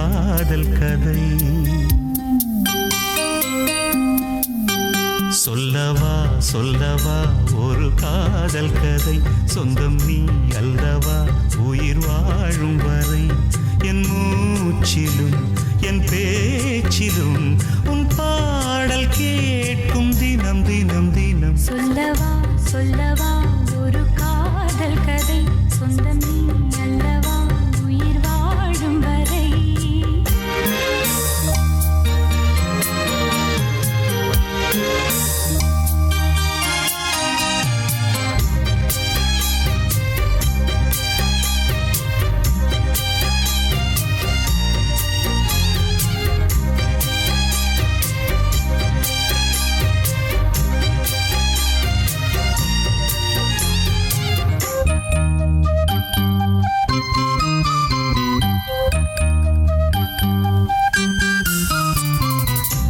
காதல் கதை. சொல்லவா சொல்லவா ஒரு காதல் கதை, சொந்தம் நீ அல்லவா உயிர் வாழும் வரை. என் மூச்சிலும் என் பேச்சிலும் உன் பாடல் கேட்கும் தினம் தினம் தினம். சொல்லவா சொல்லவா ஒரு காதல் கதை, சொந்தம் நீ அல்லவா உயிர் வாழும் வரை.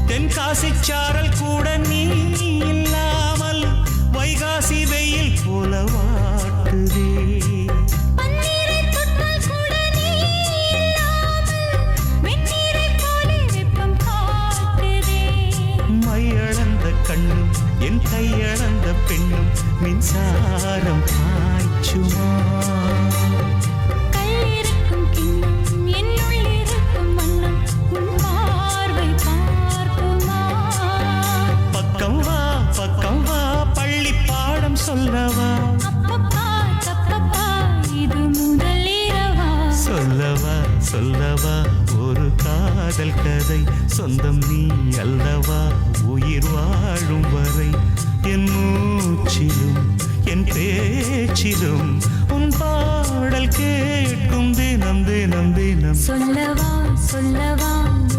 தென்காசிச்சாரல் கூட நீ இல்லாமல் வைகாசி வெயில் போல வாட்டுதே. பன்னீரை தொட்டால் கூட நீ இல்லாமல் வெந்நீரை போல வெப்பம் காட்டுதே. மையளந்த கண்ணும் என் கையளந்த பெண்ணும் மின்சாரம் பாய்ச்சுமா. கல்லிருக்கும் கிண்ணம் என்னுள் இருக்கும் வண்ணம் உன் பார்வை பார்க்குமா. பக்கம் வா பள்ளி பாடம் சொல்லவா. அப்பப்பா தப்பப்பா இது முதல் இரவா. சொல்லவா சொல்லவா ஒரு காதல் கதை, சொந்தம் நீ அல்லவா உயிர் வாழும் வரை. என் மூச்சிலும் என் பேச்சிலும் உன் பாடல் கேட்கும் தினம் தினம் தினம். சொல்லவா சொல்லவா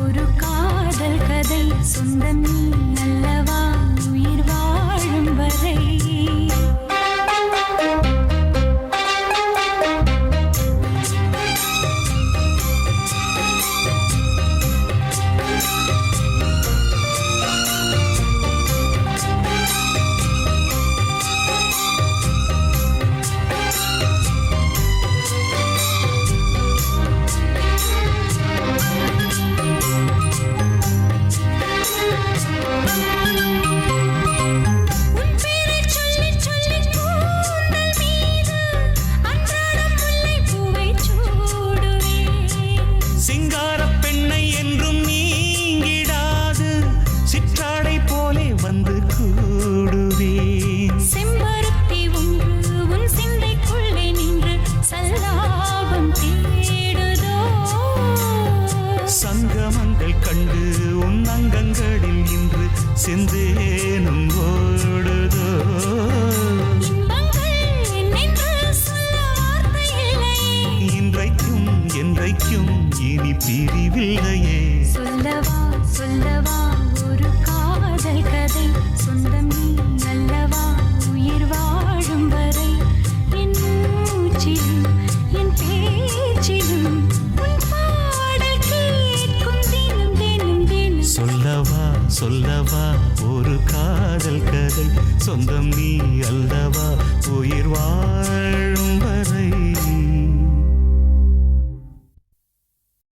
ஒரு காதல் கதை, சொந்தம் நீ அல்லவா உயிர் வாழும் வரை. கண்டு உன் அங்கங்களில் இன்று செந்தேனும் ஓடுதோ. இன்றைக்கும் என்றைக்கும் இனி பிரிவில்லையே. சொல்லவா சொல்லவா ஒரு காதல் கதை, சொந்தம் நீ அல்லவா உயிர் வாழும் வரை. என் மூச்சிலும் என் பேச்சிலும் உன் பாடல் கேட்கும் தினம் தினம் தினம். சொல்லவா சொல்லவா ஒரு காதல் கதை, சொந்தம் நீ அல்லவா